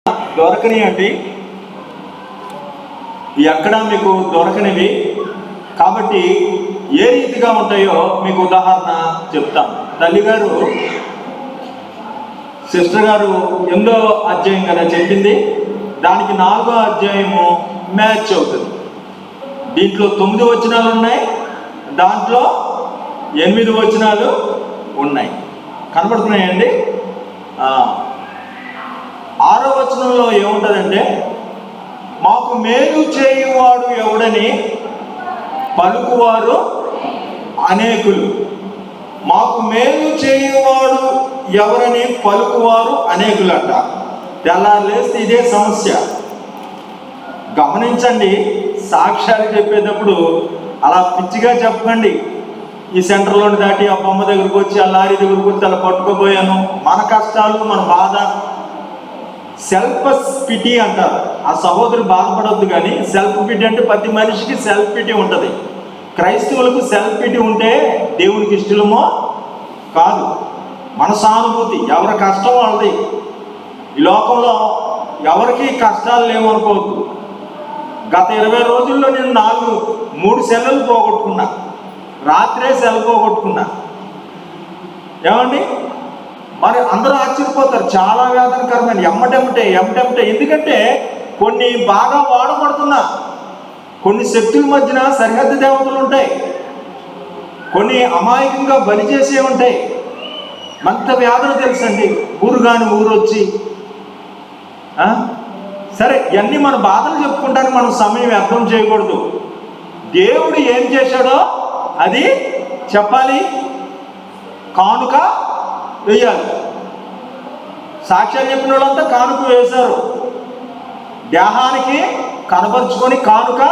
దొరకని అండి, ఎక్కడా మీకు దొరకనివి. కాబట్టి ఏ రీతిగా ఉంటాయో మీకు ఉదాహరణ చెప్తాను. తల్లిగారు సిస్టర్ గారు 8వ అధ్యాయం కదా చెప్పింది, దానికి 4వ అధ్యాయము మ్యాచ్ అవుతుంది. దీంట్లో 9 వచనాలు ఉన్నాయి, దాంట్లో 8 వచనాలు ఉన్నాయి. కనబడుతున్నాయండి. 6వ వచనంలో ఏముంటుందంటే, మాకు మేలు చేయువాడు ఎవడని పలుకువారు అనేకులు. మాకు మేలు చేయువాడు ఎవరని పలుకువారు అనేకులట. తెల్లారులేస్తే ఇదే సమస్య. గమనించండి, సాక్ష్యాలు చెప్పేటప్పుడు అలా పిచ్చిగా చెప్పండి. ఈ సెంటర్లోని దాటి ఆ బొమ్మ దగ్గరకు వచ్చి ఆ లారీ దగ్గరకు వచ్చి అలా పట్టుకోపోయాను. మన కష్టాలు, మన బాధ, సెల్ఫ్ పిటీ అంటారు. ఆ సహోదరు బాధపడవద్దు, కానీ సెల్ఫ్ పిటీ అంటే ప్రతి మనిషికి సెల్ఫ్ పిటీ ఉంటుంది. క్రైస్తవులకు సెల్ఫ్ పిటీ ఉంటే దేవునికి ఇష్టమో కాదు. మన సానుభూతి, ఎవరి కష్టం వాళ్ళది. ఈ లోకంలో ఎవరికి కష్టాలు లేవనుకోవద్దు. గత 20 రోజుల్లో నేను 3 సెలవులు పోగొట్టుకున్నా. రాత్రే సెలవు పోగొట్టుకున్నా. ఏమండి, మరి అందరూ ఆశ్చర్యపోతారు. చాలా వేదనకరమైన ఎమ్మటెమ్మటే. ఎందుకంటే కొన్ని బాగా వాడబడుతున్నా, కొన్ని శక్తుల మధ్యన సరిహద్దు దేవతలు ఉంటాయి, కొన్ని అమాయకంగా బలి చేసే ఉంటాయి. మంత వేదన తెలుసండి. ఊరు కాని ఊరు వచ్చి సరే, ఇవన్నీ మన బాధలు చెప్పుకుంటానికి మనం సమయం వ్యర్థం చేయకూడదు. దేవుడు ఏం చేశాడో అది చెప్పాలి, కానుక వేయాలి. సాక్ష్యాలు చెప్పిన వాళ్ళంతా కానుక వేశారు. దేహానికి కనపరుచుకొని కానుక,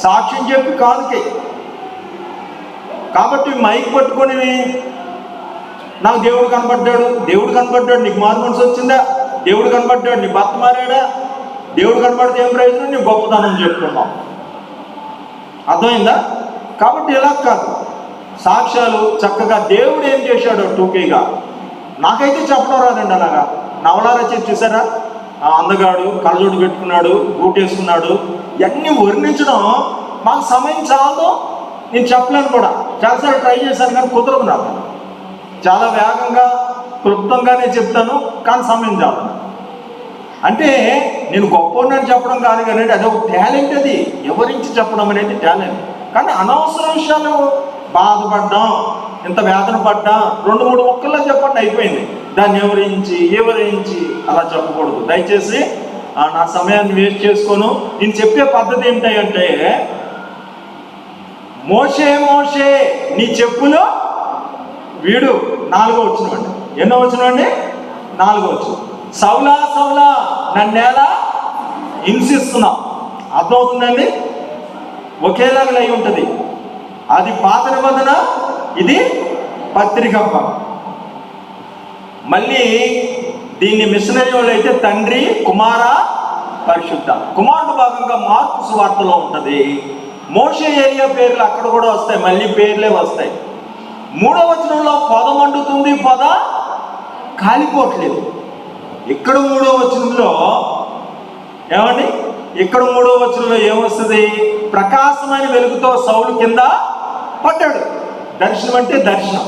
సాక్ష్యం చెప్పి కానుకే. కాబట్టి మైక్ పట్టుకొని నాకు దేవుడు కనపడ్డాడు, నీకు మారు మనసు వచ్చిందా, దేవుడు కనపడ్డాడు, నీ భర్త మారాడా, దేవుడు కనపడితే ఏం ప్రయోజనం, నీ గొప్పతనం చెప్పుకున్నాం. అర్థమైందా? కాబట్టి ఇలా కాదు, సాక్ష్యాలు చక్కగా దేవుడు ఏం చేశాడో టూకీగా. నాకైతే చెప్పడం రాదండి అలాగా. నవలారా చూసారా, అందగాడు, కళ్ళజోడు పెట్టుకున్నాడు, బూట్ వేసుకున్నాడు, ఇవన్నీ వర్ణించడం మాకు సమయం చాలదు. నేను చెప్పలేను కూడా. చాలాసార్లు ట్రై చేశాను, కానీ కుదరదు నాకు. చాలా వేగంగా క్లుప్తంగానే చెప్తాను, కానీ సమయం చాలు. అంటే నేను గొప్పని చెప్పడం కాదు, కానీ అది ఒక టాలెంట్. అది ఎవరించి చెప్పడం అనేది టాలెంట్. కానీ అనవసర విషయాలు, బాధపడ్డాం, ఇంత వేదన పడ్డా 2-3 ముక్కల్లో చెప్పండి, అయిపోయింది. దాన్ని ఎవరించి అలా చెప్పకూడదు. దయచేసి నా సమయాన్ని వేస్ట్ చేసుకోను. నేను చెప్పే పద్ధతి ఏంటంటే, మోషే నీ చెప్పులు వీడు 4వ వచనం అండి. ఎన్నో వచనం అండి? 4వ వచనం. సౌలా నన్నేలా హింసిస్తున్నావు. అర్థమవుతుందండి? ఒకేలాగా అయి ఉంటుంది. అది పాత నిబంధన, ఇది పత్రిక. మళ్ళీ దీన్ని మిషనరీ వాళ్ళు అయితే తండ్రి, కుమార, పరిశుద్ధ. కుమారుడు భాగంగా మార్కు సువార్తలో ఉంటుంది. మోషే ఏరియా పేర్లు అక్కడ కూడా వస్తాయి, మళ్ళీ పేర్లే వస్తాయి. 3వ వచనంలో పొద మండుతుంది, పొద కాలిపోవట్లేదు. ఇక్కడ 3వ వచనంలో ఏమండి, ఇక్కడ 3వ వచనంలో ఏమొస్తుంది? ప్రకాశమైన వెలుగుతో సౌలు కింద పడ్డాడు. దర్శనం అంటే దర్శనం.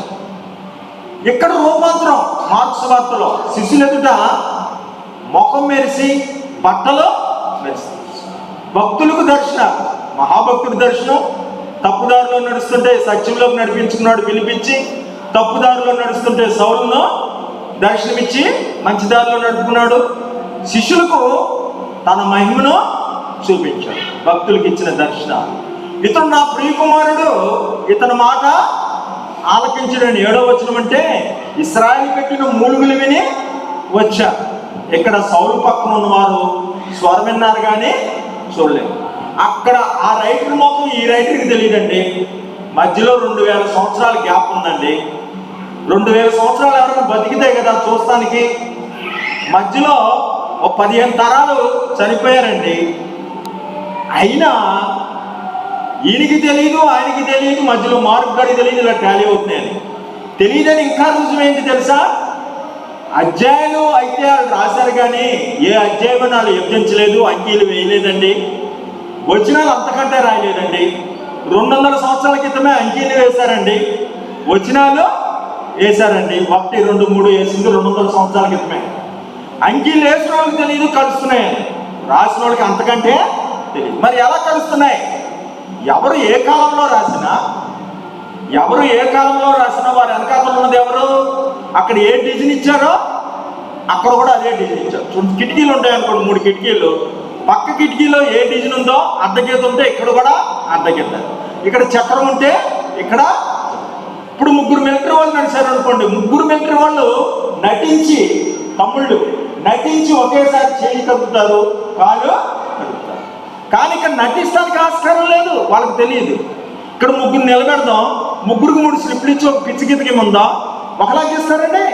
ఇక్కడ రూపాంతరం మార్క్స్ వార్తలో శిష్యులు ఎదుట ముఖం మెరిసి, బట్టలు మెరిసి. భక్తులకు దర్శనం, మహాభక్తుడి దర్శనం. తప్పుదారిలో నడుస్తుంటే సత్యంలోకి నడిపించుకున్నాడు పిలిపించి, తప్పుదారిలో నడుస్తుంటే సౌలును దర్శనమిచ్చి మంచి దారిలో నడుపుకున్నాడు. శిష్యులకు తన మహిమను చూపించాడు. భక్తులకు ఇచ్చిన దర్శనం. ఇతను నా ప్రియకుమారుడు, ఇతని మాట ఆలకించడని 7వ వచనం. అంటే ఇశ్రాయేలు పెట్టిన మూలుగులు విని వచ్చారు. ఇక్కడ సౌలు పక్కన ఉన్నవారు స్వరం విన్నారు కానీ చూడలేదు. అక్కడ ఆ రైటర్ మొత్తం ఈ రైటర్కి తెలియదండి. మధ్యలో 2000 సంవత్సరాల గ్యాప్ ఉందండి. 2000 సంవత్సరాలు ఎవరైనా బతికితే కదా చూస్తానికి. మధ్యలో 15 తరాలు చనిపోయారండి. అయినా ఈయనకి తెలియదు, ఆయనకి తెలియదు, మధ్యలో మార్పు గారికి తెలియదు, ఇలా టాలీ అవుతున్నాయని తెలియదని ఇంకా రుజువు ఏంటి తెలుసా? అధ్యాయులు అయితే వాళ్ళు రాశారు, కానీ ఏ అధ్యాయం వాళ్ళు విభజించలేదు, అంకీలు వేయలేదండి. వచనాలు అంతకంటే రాయలేదండి. 200 సంవత్సరాల క్రితమే అంకీలు వేశారండి, వచనాలు వేశారండి. 1, 2, 3 వేసింది 200 సంవత్సరాల క్రితమే. అంకీలు వేసిన వాళ్ళకి తెలియదు, కలుస్తున్నాయి. రాసిన వాళ్ళకి అంతకంటే తెలియదు. మరి ఎలా కలుస్తున్నాయి? ఎవరు ఏ కాలంలో రాసినా వారి వెనకాతలు ఉన్నది ఎవరు? అక్కడ ఏ డిజైన్ ఇచ్చారో అక్కడ కూడా అదే డిజైన్ ఇచ్చారు. చూడండి, కిటికీలు ఉంటాయి అనుకోండి, 3 కిటికీలు. పక్క కిటికీలో ఏ డిజైన్ ఉందో అడ్డగీత ఉంటే ఇక్కడ కూడా అడ్డగీత. ఇక్కడ చక్రం ఉంటే ఇక్కడ. ఇప్పుడు 3 మిలిటరీ వాళ్ళు నడిచారు అనుకోండి, 3 మిలిటరీ వాళ్ళు నటించి, తమ్ముళ్ళు నటించి ఒకేసారి చేయి కలుపుతారు, కాలు కలుపుతారు. కానీ ఇక్కడ నటిస్తానికి ఆస్కారం లేదు, వాళ్ళకి తెలియదు. ఇక్కడ 3 నిలబెడదాం, 3కి 3 స్లిప్లు ఇచ్చి ఒక పిచ్చి గీతకి ముందా ఒకలా గీస్తారండి.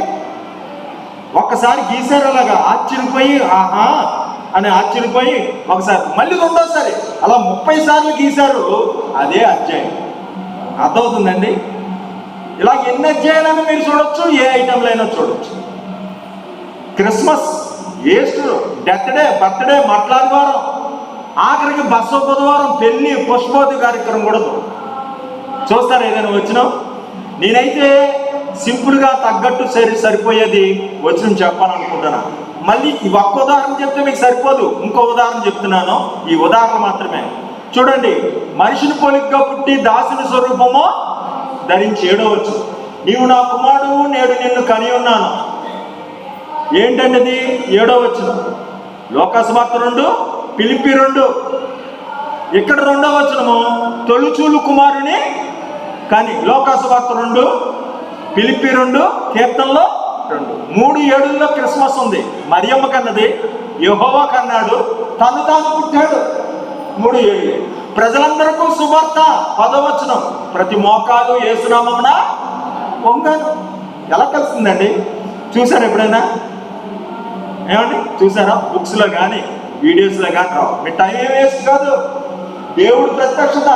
ఒక్కసారి గీసారు, అలాగా ఆశ్చర్యపోయి ఆహా అని ఆశ్చర్యపోయి ఒకసారి, మళ్ళీ రెండోసారి, అలా 30 సార్లు గీశారు. అదే అధ్యాయం. అర్థమవుతుందండి? ఇలా ఎన్ని అధ్యాయాలను మీరు చూడొచ్చు, ఏ ఐటెంలో అయినా చూడొచ్చు. Christmas, Easter, death day, birthday, మట్లాదివారం, ఆఖరికి బస్సు బుధవారం, పెళ్లి, పుష్పోతి కార్యక్రమం కూడా చూస్తారు. ఏదైనా వచ్చినా నేనైతే సింపుల్గా తగ్గట్టు సరిపోయేది వచ్చిన చెప్పాలనుకుంటున్నా. మళ్ళీ ఒక్క ఉదాహరణ చెప్తే మీకు సరిపోదు, ఇంకో ఉదాహరణ చెప్తున్నాను. ఈ ఉదాహరణ మాత్రమే చూడండి. మనిషిని పోలికగా పుట్టి దాసుని స్వరూపము ధరించి 7వ వచనం, నీవు నా కుమారుడు, నేడు నిన్ను కని ఉన్నాను. ఏంటండి అది? 7వ వచనం. లోకాసువార్త 2, ఫిలిప్పీ 2. ఇక్కడ 2వ వచనము, తొలిచూలు కుమారుని కానీ. లోకాసువార్త 2, ఫిలిప్పీ 2, కీర్తనలో 2. 3 ఏడుల్లో క్రిస్మస్ ఉంది. మరియమ్మ కన్నది, యెహోవా కన్నాడు, తాను పుట్టాడు. 3 ఏళ్ళు. ప్రజలందరికీ సువార్త. 10వ వచనం, ప్రతి మోకాలు యేసునామమున వంగను. ఎలా కలిసిందండి? చూసారా ఎప్పుడైనా? ఏమండి చూసారా? బుక్స్లో కానీ వీడియోస్లో కానీ రావు. మీ టైం ఏం వేస్ట్ కాదు. దేవుడు ప్రత్యక్షత.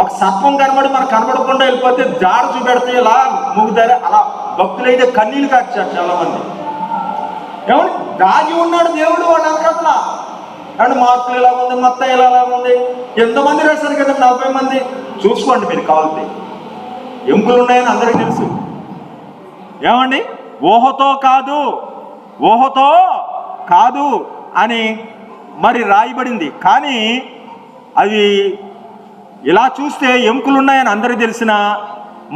ఒక సర్పం కనబడి మనకు కనబడకుండా వెళ్ళిపోతే జాడ చూపెడితే ఇలా మూగుతారు. అలా భక్తులైతే కన్నీళ్ళు కాచారు చాలా మంది. ఏమండి దాగి ఉన్నాడు దేవుడు వాళ్ళ వెనకాల. అండ్ మార్కులు ఇలా ఉంది, మొత్తం ఇలా ఉంది. ఎంతమంది రాశారు కదా, 40 మంది. చూసుకోండి మీరు కావాలంటే. ఎముకలు ఉన్నాయని అందరికీ తెలుసు. ఏమండి ఊహతో కాదు అని మరి రాయబడింది. కానీ అవి ఇలా చూస్తే ఎముకలు ఉన్నాయని అందరికీ తెలిసిన,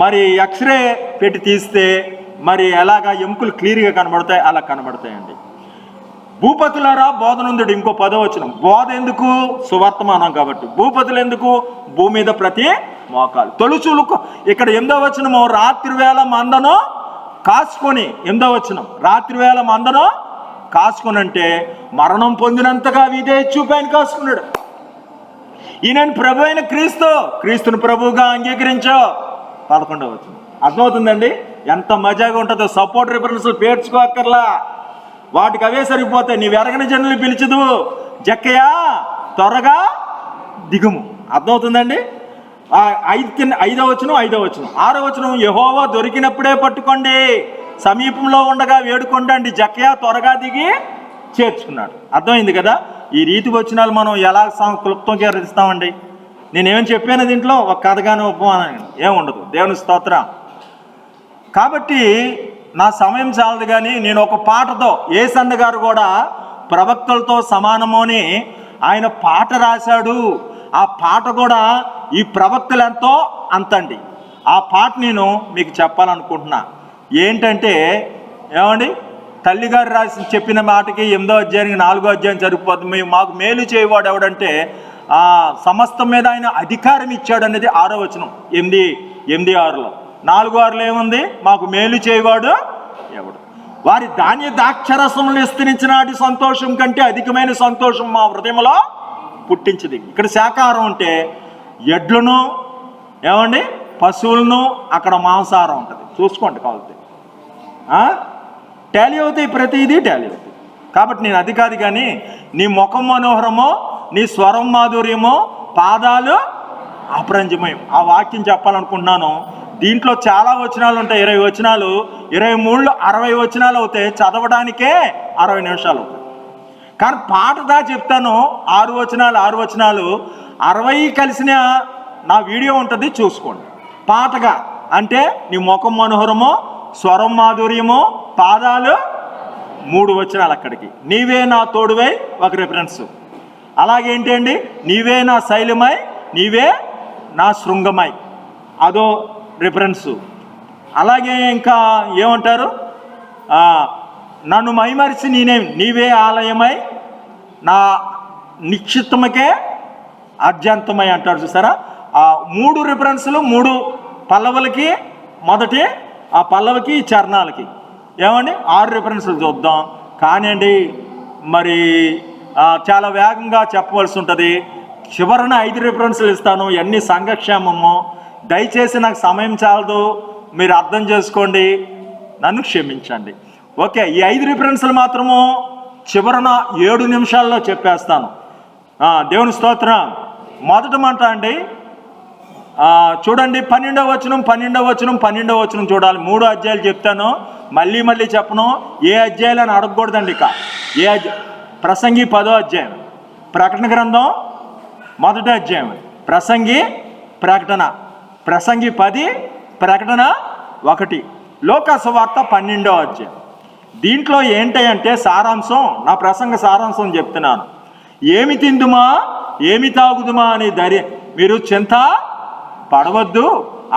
మరి ఎక్స్రే పెట్టి తీస్తే మరి ఎలాగా ఎముకలు క్లియర్గా కనబడతాయి, అలా కనబడతాయండి. భూపతులారా బోధనుందుడు. ఇంకో 10వ వచనం. బోధ ఎందుకు? సువర్తమానం కాబట్టి. భూపతులు ఎందుకు? భూమి మీద ప్రతి మోకాలు. తొలుచూలు. ఇక్కడ 8వ వచనము, రాత్రి వేళ మందను కాసుకొని. 8వ వచనం, రాత్రి వేళ మందను కాసుకొని అంటే మరణం పొందినంతగా ఇదే చూపాయని కాసుకున్నాడు. ఈయన ప్రభు అయిన క్రీస్తుని ప్రభువుగా అంగీకరించో. 11వ వచనం. అర్థమవుతుందండి ఎంత మజాగా ఉంటుందో. సపోర్ట్ రిఫరెన్స్లు పేర్చుకోక్కర్లా, వాటికి అవే సరిపోతాయి. నీవు ఎరగని జనులు పిలిచదు, జక్కయ్యా త్వరగా దిగుము. అర్థమవుతుందండి? 5వ వచనం, 5వ వచనం. 6వ వచనం, యెహోవా దొరికినప్పుడే పట్టుకోండి, సమీపంలో ఉండగా వేడుకోండి, జక్కయ్య త్వరగా దిగి చేర్చుకున్నాడు. అర్థమైంది కదా? ఈ రీతి వచనాలు మనం ఎలా క్లుప్తంగా రచిస్తామండి? నేనేమని చెప్పాను దీంట్లో? ఒక కథగానే ఉపమానం ఏముండదు. దేవుని స్తోత్రం. కాబట్టి నా సమయం చాలదు, కానీ నేను ఒక పాటతో, యేసన్న గారు కూడా ప్రవక్తలతో సమానము అని ఆయన పాట రాశాడు. ఆ పాట కూడా ఈ ప్రవక్తలు ఎంతో అంతండి. ఆ పాట నేను మీకు చెప్పాలనుకుంటున్నా. ఏంటంటే ఏమండి, తల్లిగారు రాసి చెప్పిన మాటకి 8వ అధ్యాయానికి 4వ అధ్యాయం జరిగిపోతుంది. మాకు మేలు చేయవాడు ఎవడంటే సమస్తం మీద ఆయన అధికారం ఇచ్చాడు అనేది 6వ వచనం. 8:6లో 4:6లో ఏముంది? మాకు మేలు చేయవాడు ఎవడు? వారి ధాన్య ద్రాక్షరసములు విస్తరించినాటి సంతోషం కంటే అధికమైన సంతోషం మా హృదయంలో పుట్టించింది. ఇక్కడ శాకాహారం అంటే ఎడ్లను, ఏమండి పశువులను, అక్కడ మాంసాహారం ఉంటుంది. చూసుకోండి కావాలంటే. టాలీ అవుతాయి, ప్రతిదీ టాలీ అవుతాయి. కాబట్టి నేను అది కాదు, కానీ నీ ముఖం మనోహరమో, నీ స్వరం మాధుర్యమో, పాదాలు అపరంజమయం. ఆ వాక్యం చెప్పాలనుకుంటున్నాను. దీంట్లో చాలా వచనాలు ఉంటాయి, 20 వచనాలు. 23లో 60 వచనాలు అవుతాయి, చదవడానికే 60 నిమిషాలు అవుతాయి. కానీ పాటదా చెప్తాను, 6 వచనాలు 60 కలిసిన నా వీడియో ఉంటుంది, చూసుకోండి. పాటగా అంటే నీ ముఖం మనోహరమో, స్వరం మాధుర్యమో, పాదాలు 3 వచనాలు అక్కడికి. నీవే నా తోడువై ఒక రిఫరెన్స్. అలాగేంటండి, నీవే నా శైలమై, నీవే నా శృంగమై, అదో రిఫరెన్సు. అలాగే ఇంకా ఏమంటారు, నన్ను మైమరిచి నీవే ఆలయమై, నా నిశ్చిత్తమకే అర్జంతమై అంటారు చూసారా. ఆ 3 రిఫరెన్సులు 3 పల్లవులకి, మొదటి ఆ పల్లవికి చరణాలకి. ఏమండి 6 రిఫరెన్సులు చూద్దాం. కానీ అండి మరి చాలా వేగంగా చెప్పవలసి ఉంటుంది. చివరన 5 రిఫరెన్సులు ఇస్తాను, ఎన్ని సంఘక్షేమము. దయచేసి నాకు సమయం చాలదు, మీరు అర్థం చేసుకోండి, నన్ను క్షమించండి. ఓకే, ఈ 5 రిఫరెన్సులు మాత్రము చివరన 7 నిమిషాల్లో చెప్పేస్తాను. దేవుని స్తోత్రం. మొదటి మాట అండి, చూడండి 12వ వచనం చూడాలి. 3 అధ్యాయాలు చెప్తాను, మళ్ళీ చెప్పను. ఏ అధ్యాయాలు అని అడగకూడదండి. ఇక ఏ ప్రసంగి 10వ అధ్యాయం, ప్రకటన గ్రంథం 1వ అధ్యాయం, ప్రసంగి 10, ప్రకటన 1, లోకాసు వార్త 12వ అధ్యాయం. దీంట్లో ఏంటంటే సారాంశం, నా ప్రసంగ సారాంశం చెప్తున్నాను. ఏమి తిందుమా, ఏమి తాగుదుమా అని మీరు చింత పడవద్దు.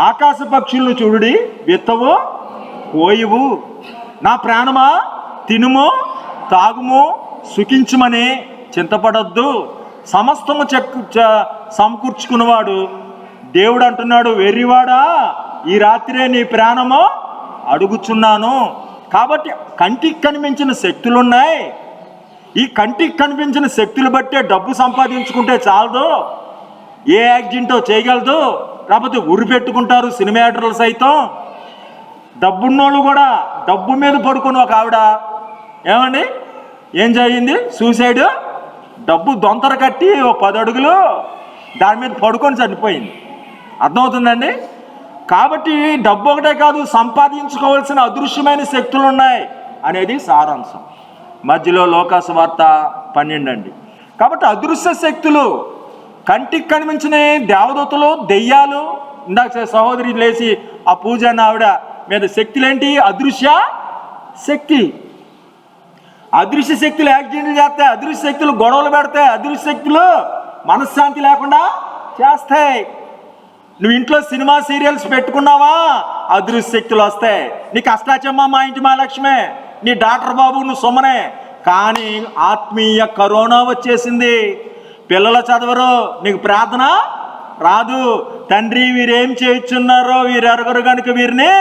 ఆకాశ పక్షులను చూడుడి, విత్తవు కోయువు. నా ప్రాణమా, తినుము తాగుము సుఖించుమని చింతపడొద్దు. సమస్తము సమకూర్చుకున్నవాడు దేవుడు అంటున్నాడు, వెర్రివాడా, ఈ రాత్రే నీ ప్రాణము అడుగుచున్నాను. కాబట్టి కంటికి కనిపించిన శక్తులున్నాయి. ఈ కంటికి కనిపించిన శక్తులు బట్టే డబ్బు సంపాదించుకుంటే చాలదు, ఏ యాక్సిడెంటో చేయగలదు. లేకపోతే ఉరి పెట్టుకుంటారు సినిమా యాక్టర్లు సైతం. డబ్బున్నోళ్ళు కూడా, డబ్బు మీద పడుకుని ఒక ఆవిడ ఏమండి ఏం జరిగింది, సూసైడ్. డబ్బు దొంతర కట్టి 10 అడుగులు దాని మీద పడుకొని చనిపోయింది. అర్థమవుతుందండి. కాబట్టి డబ్బు ఒకటే కాదు, సంపాదించుకోవాల్సిన అదృశ్యమైన శక్తులు ఉన్నాయి అనేది సారాంశం. మధ్యలో లోకాసు వార్త 12 అండి. కాబట్టి అదృశ్య శక్తులు, కంటికి కనిపించిన దేవదూతలు, దెయ్యాలు. ఇందాక సహోదరి లేచి ఆ పూజ అన్న ఆవిడ మీద శక్తులేంటి, అదృశ్య శక్తి. అదృశ్య శక్తులు యాక్సిడెంట్లు చేస్తాయి, అదృశ్య శక్తులు గొడవలు పెడతాయి, అదృశ్య శక్తులు మనశ్శాంతి లేకుండా చేస్తాయి. నువ్వు ఇంట్లో సినిమా సీరియల్స్ పెట్టుకున్నావా, అదృశ్య శక్తులు వస్తాయి. నీకు అష్టాచమ్మ మా ఇంటి మా లక్ష్మే, నీ డాక్టర్ బాబు నువ్వు సుమ్మనే. కానీ ఆత్మీయ కరోనా వచ్చేసింది, పిల్లలు చదవరు, నీకు ప్రార్థన రాదు. తండ్రి వీరేం చేయుచున్నారో వీరు ఎరగరు కనుక వీరిని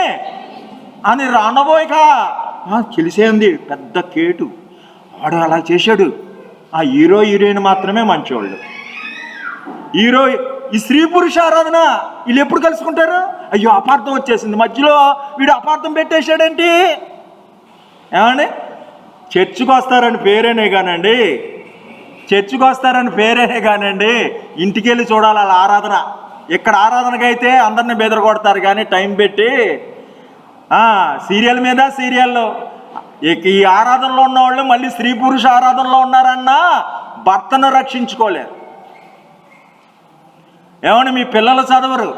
అని రానబోయిక తెలిసేంది పెద్ద కేటు. వాడు అలా చేశాడు. ఆ హీరోయిన్ మాత్రమే మంచివాళ్ళు. ఈ స్త్రీ పురుష ఆరాధన వీళ్ళు ఎప్పుడు కలుసుకుంటారు? అయ్యో అపార్థం వచ్చేసింది, మధ్యలో వీడు అపార్థం పెట్టేశాడేంటి. ఏమండి చర్చికి వస్తారని పేరేనే కానండి, ఇంటికి వెళ్ళి చూడాలి వాళ్ళ ఆరాధన. ఇక్కడ ఆరాధనకైతే అందరిని బెదర కొడతారు కానీ టైం పెట్టి సీరియల్ మీద సీరియల్లో. ఈ ఆరాధనలో ఉన్నవాళ్ళు మళ్ళీ స్త్రీ పురుష ఆరాధనలో ఉన్నారన్నా భర్తను రక్షించుకోలేరు. ఏమన్నా మీ పిల్లలు చదవరు,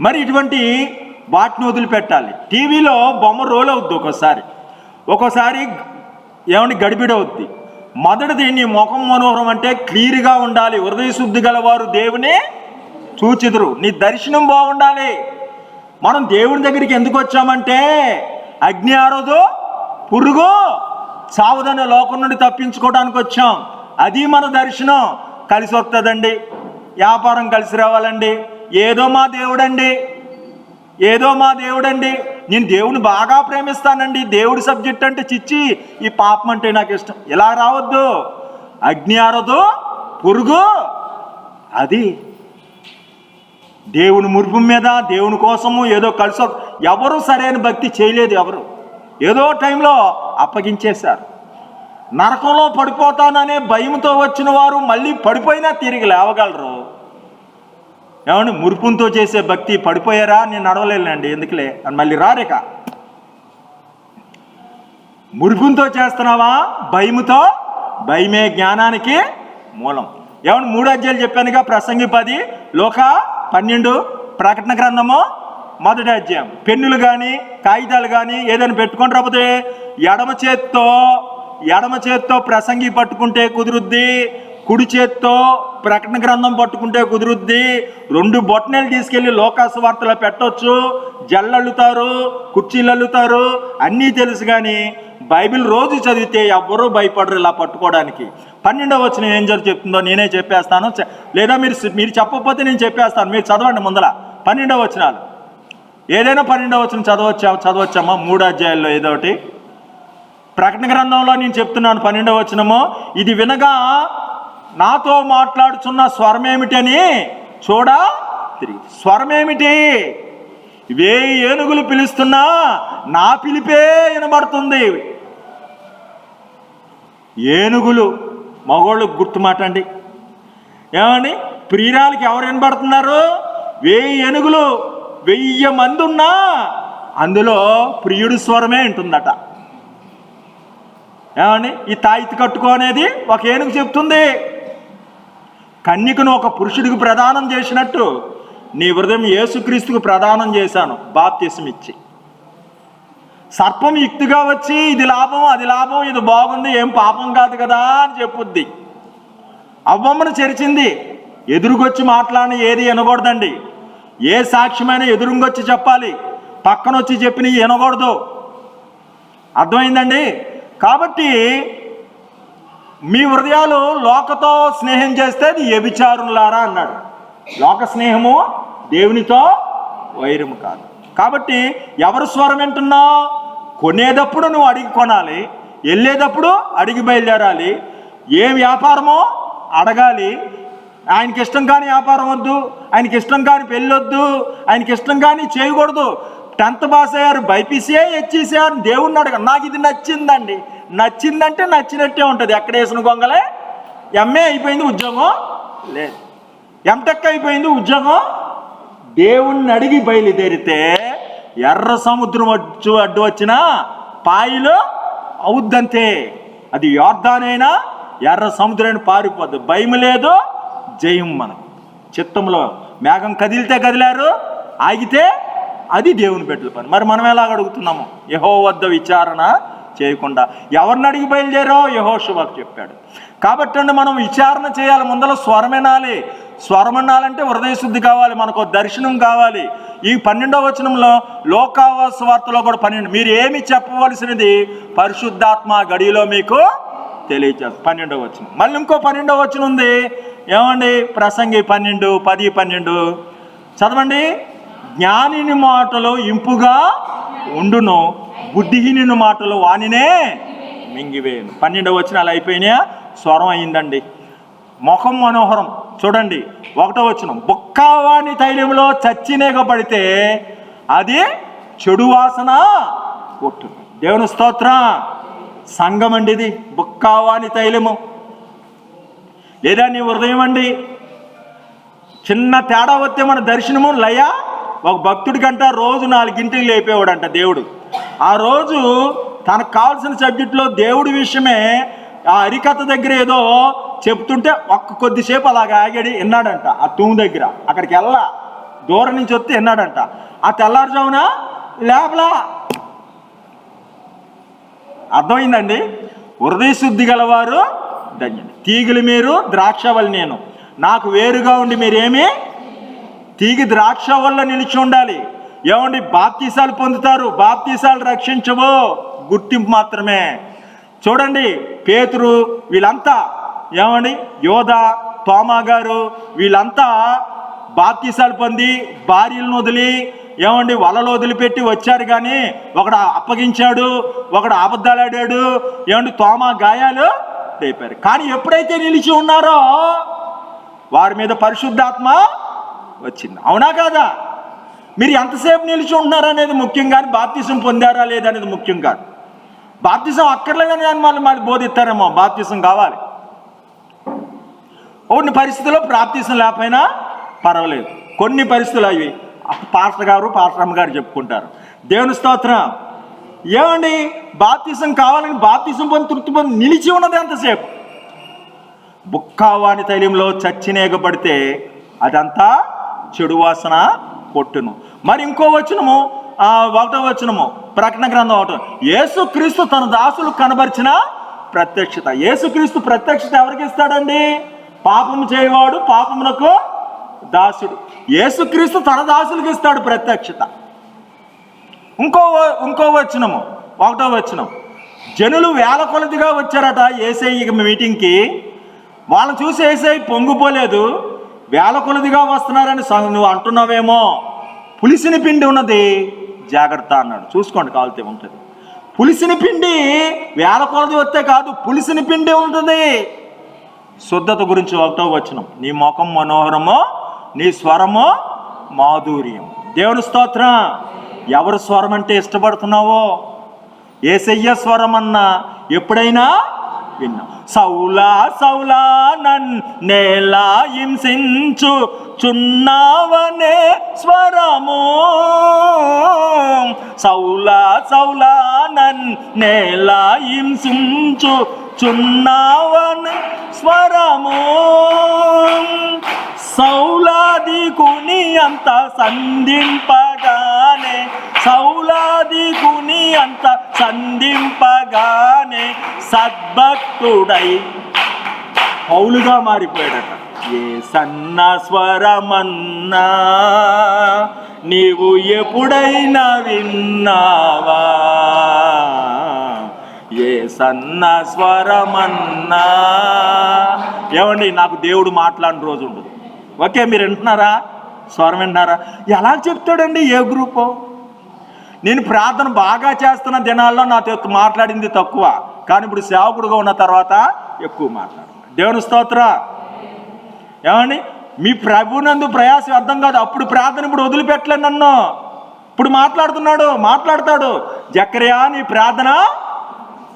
మరి ఇటువంటి వాటిని వదిలిపెట్టాలి. టీవీలో బొమ్మ రోల్ అవుద్ది, ఒక్కోసారి ఏమని గడిబిడవుద్ది. మొదటిది నీ ముఖం మనోహరం అంటే క్లియర్గా ఉండాలి. హృదయ శుద్ధి గలవారు దేవుని చూచిదురు. నీ దర్శనం బాగుండాలి. మనం దేవుని దగ్గరికి ఎందుకు వచ్చామంటే అగ్ని ఆరోదు పురుగు సావదనే లోకం నుండి తప్పించుకోవడానికి వచ్చాం. అది మన దర్శనం. కలిసి వస్తుందండి, వ్యాపారం కలిసి రావాలండి, ఏదో మా దేవుడండి, నేను దేవుని బాగా ప్రేమిస్తానండి, దేవుడి సబ్జెక్ట్ అంటే చిచ్చి, ఈ పాపం అంటే నాకు ఇష్టం, ఇలా రావద్దు. అగ్ని ఆరదు పురుగు, అది దేవుని మురుపు మీద దేవుని కోసము ఏదో కలిసి. ఎవరు సరైన భక్తి చేయలేదు, ఎవరు ఏదో టైంలో అప్పగించేశారు. నరకంలో పడిపోతాననే భయంతో వచ్చిన వారు మళ్ళీ పడిపోయినా తిరిగి లేవగలరు. ఏమండి మురుపుంతో చేసే భక్తి పడిపోయారా, నేను నడవలేనండి ఎందుకులే అని మళ్ళీ రారేక. మురుపుంతో చేస్తున్నావా, భయముతో, భయమే జ్ఞానానికి మూలం. ఏమన్నా 3 అధ్యాయాలు చెప్పానుగా, ప్రసంగి 10, లోక 12, ప్రకటన గ్రంథము 1వ అధ్యాయం. పెన్నులు కానీ కాగితాలు కానీ ఏదైనా పెట్టుకొని రాకపోతే ఎడమ చేత్తో ప్రసంగి పట్టుకుంటే కుదురుద్ది, కుడి చేత్తో ప్రకటన గ్రంథం పట్టుకుంటే కుదురుద్ది. 2 బొట్టనలు తీసుకెళ్ళి లోకాసు వార్తలో పెట్టవచ్చు, జల్లల్లుతారు, కుర్చీలు అల్లుతారు, అన్నీ తెలుసు. కానీ బైబిల్ రోజు చదివితే ఎవ్వరూ భయపడరు ఇలా పట్టుకోవడానికి. 12వ వచనం ఏం చెప్తుందో నేనే చెప్పేస్తాను, లేదా మీరు చెప్పకపోతే నేను చెప్పేస్తాను. మీరు చదవండి ముందల 12వ వచనాలు. ఏదైనా 12వ వచనం చదవచ్చమ్మా 3 అధ్యాయాల్లో ఏదో ఒకటి. ప్రకటన గ్రంథంలో నేను చెప్తున్నాను 12వ వచనము, ఇది వినగా నాతో మాట్లాడుచున్న స్వరమేమిటని చూడా తిరిగి. స్వరమేమిటి? 1000 ఏనుగులు పిలుస్తున్నా నా పిలిపే వినబడుతుంది. ఏనుగులు మగోళ్ళు గుర్తుమాట అండి. ఏమని ప్రియురాలకి ఎవరు వినబడుతున్నారు? 1000 ఏనుగులు, 1000 మంది ఉన్నా అందులో ప్రియుడి స్వరమే ఉంటుందట. ఏమని ఈ తాయితీ కట్టుకో అనేది ఒక ఏనుగు చెప్తుంది. కన్యకను ఒక పురుషుడికి ప్రదానం చేసినట్టు నీ హృదయం యేసుక్రీస్తుకు ప్రదానం చేశాను బాప్తిసం ఇచ్చి. సర్పం యుక్తిగా వచ్చి ఇది లాభం అది లాభం, ఇది బాగుంది, ఏం పాపం కాదు కదా అని చెప్పుద్ది. అవ్వమ్మను చెరిచింది. ఎదురుగొచ్చి మాట్లాడిన ఏది వినకూడదండి. ఏ సాక్ష్యమైనా ఎదురుగొచ్చి చెప్పాలి, పక్కనొచ్చి చెప్పిన వినకూడదు. అర్థమైందండి? కాబట్టి మీ హృదయాలు లోకతో స్నేహం చేస్తే అది వ్యభిచారులారా అన్నాడు. లోక స్నేహము దేవునితో వైరము కాదు. కాబట్టి ఎవరు స్వరం వింటున్నావు? కొనేటప్పుడు నువ్వు అడిగి కొనాలి, వెళ్ళేటప్పుడు అడిగి బయలుదేరాలి. ఏ వ్యాపారమో అడగాలి. ఆయనకి ఇష్టం కాని వ్యాపారం వద్దు, ఆయనకి ఇష్టం కాని పెళ్ళి వద్దు, ఆయనకి ఇష్టం కాని చేయకూడదు. 10th పాస్ అయ్యారు, బైపీసీఏ హెచ్ఈసీ అని దేవుణ్ణి అడగ. నాకు ఇది నచ్చిందండి. నచ్చిందంటే నచ్చినట్టే ఉంటుంది. ఎక్కడ వేసిన గొంగలే. ఎంఏ అయిపోయింది, ఉద్యోగం లేదు. ఎంటెక్ అయిపోయింది, ఉద్యోగం. దేవుణ్ణి అడిగి బయలుదేరితే ఎర్ర సముద్రం అడ్డు వచ్చినా పాయిలు అవుద్దంతే. అది యోర్దానైనా ఎర్ర సముద్రాన్ని పారిపోద్దు. భయం లేదు, జయం మనకు. చిత్తంలో మేఘం కదిలితే కదిలారు, ఆగితే అది దేవుని పెట్టిన పని. మరి మనం ఎలాగ అడుగుతున్నాము? యెహోవా వద్ద విచారణ చేయకుండా. ఎవరిని అడిగి బయలుదేరో యెహోషువకు చెప్పాడు. కాబట్టి అండి మనం విచారణ చేయాలి. ముందర స్వరం వినాలి. స్వరం వినాలంటే హృదయ శుద్ధి కావాలి, మనకు దర్శనం కావాలి. ఈ 12వ వచనంలో లోకావాస వార్తలో కూడా 12 మీరు ఏమి చెప్పవలసినది పరిశుద్ధాత్మ గడిలో మీకు తెలియచేస్తారు. 12వ వచనం. మళ్ళీ ఇంకో 12వ వచనం ఉంది. ఏమండి? ప్రసంగి 12, 10, 12 చదవండి. జ్ఞానిని మాటలు ఇంపుగా ఉండును, బుద్ధిహీనుని మాటలు వానినే మింగివేయను. 12వ వచనాలు అయిపోయినాయా? స్వరం అయిందండి. ముఖం మనోహరం. చూడండి 1వ వచనం. బొక్కావాని తైలంలో చచ్చినేగ పడితే అది చెడు వాసన కొట్టు. దేవుని స్తోత్రం. సంఘం అండి ఇది. బొక్కావాని తైలము లేదా నీ హృదయం అండి. చిన్న తేడా వస్తే మన దర్శనము లయ. ఒక భక్తుడి కంట రోజు 4 గంటలు లేపేవాడంట దేవుడు. ఆ రోజు తనకు కావాల్సిన సబ్జెక్టులో దేవుడి విషయమే ఆ అరికథ దగ్గర ఏదో చెప్తుంటే కొద్దిసేపు అలాగ ఆగాడి విన్నాడంట. ఆ తూము దగ్గర అక్కడికి వెళ్ళా, దూరం నుంచి వస్తే విన్నాడంట. ఆ తెల్లారుజామున లేపలా. అర్థమైందండి? హృదయ శుద్ధి గలవారు ధన్యులు. తీగలు మీరు, ద్రాక్షవల్లి నేను. నాకు వేరుగా ఉండి మీరేమి తీగి ద్రాక్ష వల్ల నిలిచి ఉండాలి. ఏమండి? బాప్తీసాలు పొందుతారు, బాప్తీసాలు రక్షించవు, గుర్తింపు మాత్రమే. చూడండి పేతురు వీళ్ళంతా, ఏమండి యోధ, తోమా గారు వీళ్ళంతా బాప్తీసాలు పొంది భార్యలను వదిలి, ఏమండి వలలో వదిలిపెట్టి వచ్చారు. కానీ ఒకడు అప్పగించాడు, ఒకడు అబద్ధాలు ఆడాడు. ఏమండి? తోమా గాయాలు రేపారు. కానీ ఎప్పుడైతే నిలిచి ఉన్నారో వారి మీద పరిశుద్ధాత్మ వచ్చింది. అవునా కాదా? మీరు ఎంతసేపు నిలిచి ఉంటున్నారా అనేది ముఖ్యం, కానీ బాప్తిసం పొందారా లేదనేది ముఖ్యం కాదు. బాప్తిసం అక్కర్లేదని కానీ మళ్ళీ బోధిస్తారేమో. బాప్తిసం కావాలి. కొన్ని పరిస్థితుల్లో బాప్తిసం లేకపోయినా పర్వాలేదు. కొన్ని పరిస్థితులు అవి పాస్టర్ అమ్మ గారు చెప్పుకుంటారు. దేవుని స్తోత్రం. ఏమండి, బాప్తిసం కావాలని బాప్తిసం పొంది తృప్తి పొంది నిలిచి ఉన్నది ఎంతసేపు? బుక్కావాని తైలంలో చచ్చినేగబడితే అదంతా చెడు వాసన కొట్టును. మరి ఇంకో వచనము, 1వ వచనము, ప్రకటన గ్రంథం 1. యేసుక్రీస్తు తన దాసులు కనబరిచిన ప్రత్యక్షత. యేసుక్రీస్తు ప్రత్యక్షత ఎవరికి ఇస్తాడండి? పాపము చేయవాడు పాపమునకు దాసుడు. యేసుక్రీస్తు తన దాసులకు ఇస్తాడు ప్రత్యక్షత. ఇంకో వచనము, 1వ వచనం, జనులు వేల కొలదిగా వచ్చారట యేసయ్య మీటింగ్కి. వాళ్ళని చూసి యేసయ్య పొంగిపోలేదు. వేల కొలదిగా వస్తున్నారని నువ్వు అంటున్నావేమో, పులిసిన పిండి ఉన్నది జాగ్రత్త అన్నాడు. చూసుకోండి, కాలితే ఉంటుంది. పులిసిన పిండి వేల కొలది వస్తే కాదు, పులిసిన పిండి ఉంటుంది. శుద్ధత గురించి 1వ వచనం, నీ ముఖం మనోహరమో నీ స్వరమో మాధుర్యం. దేవుని స్తోత్రం. ఎవరు స్వరం అంటే ఇష్టపడుతున్నావో? యేసయ్య స్వరం అన్నా ఎప్పుడైనా విన్నా? సౌలా సౌలా నన్నేలా హింసించు చున్నావనే స్వరము, సౌలా సౌలా నన్నేలా హింసించు చున్నావనే స్వరము, సౌలాదికుని అంత సంధింపగానే, సౌలాదికుని అంత సంధింపగానే సద్భక్తుడై పౌలుగా మారిపోయాడట. ఏ సన్న స్వరమన్నా నీవు ఎప్పుడైనా విన్నావా? ఏ సన్న స్వరమన్నా. ఏమండి, నాకు దేవుడు మాట్లాడిన రోజు ఉండదు. ఓకే, మీరు వింటున్నారా? స్వరం వింటున్నారా? ఎలా చెప్తాడండి? ఏ గ్రూపు? నేను ప్రార్థన బాగా చేస్తున్న దినాల్లో నాతో మాట్లాడింది తక్కువ, కానీ ఇప్పుడు సేవకుడుగా ఉన్న తర్వాత ఎక్కువ మాట్లాడు. దేవుని స్తోత్రం. ఏమండి, మీ ప్రభునందు ప్రయాస అర్థం కాదు. అప్పుడు ప్రార్థన ఇప్పుడు వదిలిపెట్టలే నన్ను. ఇప్పుడు మాట్లాడతాడు. జకర్యా, నీ ప్రార్థన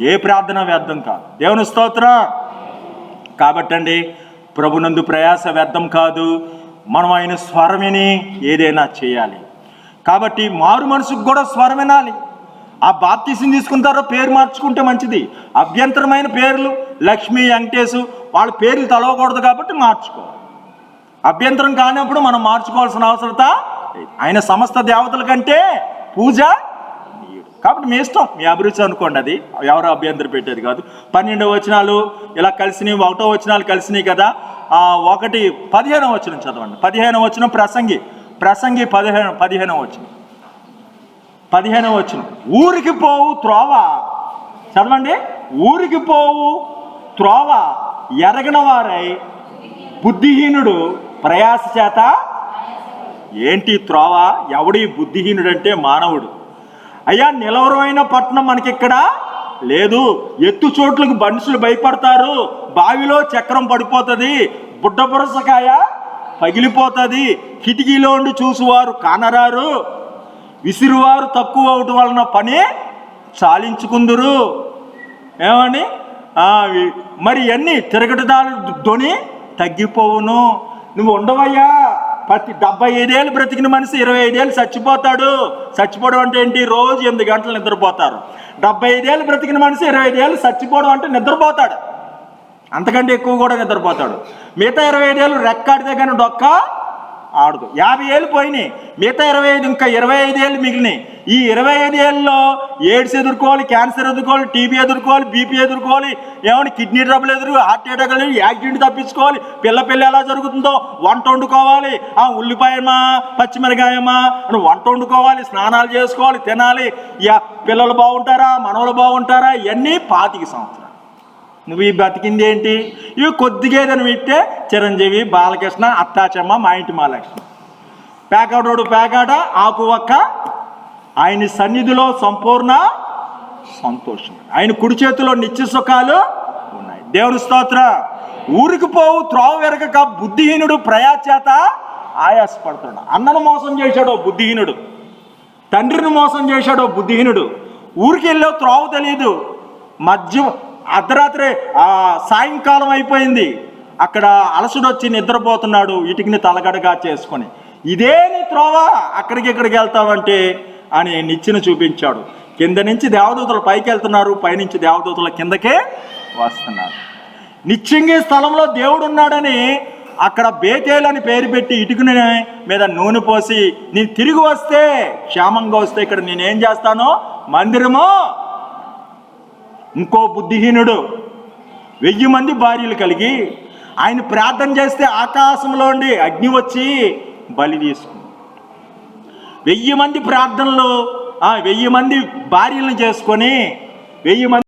ఏ ప్రార్థన వ్యర్థం కాదు. దేవుని స్తోత్రం. కాబట్టి అండి, ప్రభునందు ప్రయాస వ్యర్థం కాదు. మనం ఆయన స్వరం విని ఏదైనా చేయాలి. కాబట్టి మారు మనసుకు కూడా స్వరం వినాలి. ఆ బాప్తిసం తీసుకుంటారో పేరు మార్చుకుంటే మంచిది. అభ్యంతరమైన పేర్లు లక్ష్మి, వెంకటేశు, వాళ్ళ పేర్లు తలవకూడదు కాబట్టి మార్చుకోవాలి. అభ్యంతరం కానప్పుడు మనం మార్చుకోవాల్సిన అవసరత. ఆయన సమస్త దేవతల కంటే పూజ కాబట్టి మీ ఇష్టం, మీ అభిరుచి అనుకోండి. అది ఎవరో అభ్యంతరం పెట్టేది కాదు. 12వ వచనాలు ఇలా కలిసినాయి, 1వ వచనాలు కలిసినాయి కదా. 15వ వచనం చదవండి. 15వ వచనం ప్రసంగి 15వ వచనం. 15వ వచనం, ఊరికి పోవు త్రోవ. చదవండి. ఊరికి పోవు త్రోవ ఎరగన వారై బుద్ధిహీనుడు ప్రయాస చేత. ఏంటి త్రోవ? ఎవడి బుద్ధిహీనుడు అంటే మానవుడు. అయ్యా, నిలవరమైన పట్టణం మనకిక్కడ లేదు. ఎత్తు చోట్లకు మనుషులు భయపడతారు. బావిలో చక్రం పడిపోతుంది, బుడ్డ పురసకాయ పగిలిపోతుంది, కిటికీలో ఉండి చూసువారు కానరారు, విసిరువారు తక్కువ అవటం వలన పని చాలించుకుందురు. ఏమని? మరి అన్నీ తిరగటదాలు ధ్వని తగ్గిపోవును. నువ్వు ఉండవయ్యా. ప్రతి 75 ఏళ్ళు బ్రతికిన మనిషి 25 ఏళ్ళు చచ్చిపోతాడు. చచ్చిపోవడం అంటే ఏంటి? రోజు 8 గంటలు నిద్రపోతారు. 75 ఏళ్ళు బ్రతికిన మనిషి 25 ఏళ్ళు చచ్చిపోవడం అంటే నిద్రపోతాడు. అంతకంటే ఎక్కువ కూడా నిద్రపోతాడు. మిగతా 25 ఏళ్ళు రెక్కాడితే కానీ డొక్క ఆడదు. 50 ఏళ్ళు పోయినాయి, మిగతా 25 ఇంకా 25 ఏళ్ళు మిగిలినాయి. ఈ 25 ఏళ్ళలో ఎయిడ్స్ ఎదుర్కోవాలి, క్యాన్సర్ ఎదుర్కోవాలి, టీబీ ఎదుర్కోవాలి, బీపీ ఎదుర్కోవాలి, ఏమైనా kidney trouble heart attack, accident తప్పించుకోవాలి, పిల్ల ఎలా జరుగుతుందో వంట వండుకోవాలి, ఉల్లిపాయమా పచ్చిమిరకాయమా అని వంట వండుకోవాలి, స్నానాలు చేసుకోవాలి, తినాలి. పిల్లలు బాగుంటారా, మనవలు బాగుంటారా? ఇవన్నీ 25 సంవత్సరాలు. నువ్వు ఈ బతికింది ఏంటి? ఇవి కొద్దిగా ఏదైనా వింటే చిరంజీవి, బాలకృష్ణ, అత్తాచమ్మ, మా ఇంటి మహాలక్ష్మి, పేకాటోడు పేకాట, ఆకు ఒక్క. ఆయన సన్నిధిలో సంపూర్ణ సంతోషం, ఆయన కుడి చేతిలో నిత్య సుఖాలు ఉన్నాయి. దేవుని స్తోత్రం. ఊరికి పోవు త్రోవ వెరగక బుద్ధిహీనుడు ప్రయాస చేత ఆయాసపడుతున్నాడు. అన్నను మోసం చేశాడో బుద్ధిహీనుడు, తండ్రిని మోసం చేశాడో బుద్ధిహీనుడు. ఊరికి వెళ్ళో త్రోవ తెలియదు. అర్ధరాత్రి సాయంకాలం అయిపోయింది, అక్కడ అలసుడు వచ్చి నిద్రపోతున్నాడు, ఇటుకని తలగడగా చేసుకొని. ఇదే నీ త్రోవ, అక్కడికి ఇక్కడికి వెళ్తావంటే అని నిచ్చెన చూపించాడు. కింద నుంచి దేవదూతలు పైకి వెళ్తున్నారు, పైనుంచి దేవదూతలు కిందకే వస్తున్నారు. నిత్యంగా స్థలంలో దేవుడు ఉన్నాడని అక్కడ బేతేలు అని పేరు పెట్టి ఇటుకుని మీద నూనె పోసి నేను తిరిగి వస్తే, క్షేమంగా వస్తే ఇక్కడ నేనేం చేస్తానో మందిరము. ఇంకో బుద్ధిహీనుడు 1000 మంది భార్యలు కలిగి ఆయన ప్రార్థన చేస్తే ఆకాశంలో ఉండి అగ్ని వచ్చి బలి తీసుకుంది. 1000 మంది ప్రార్థనలు 1000 మంది భార్యలను చేసుకొని 1000 మంది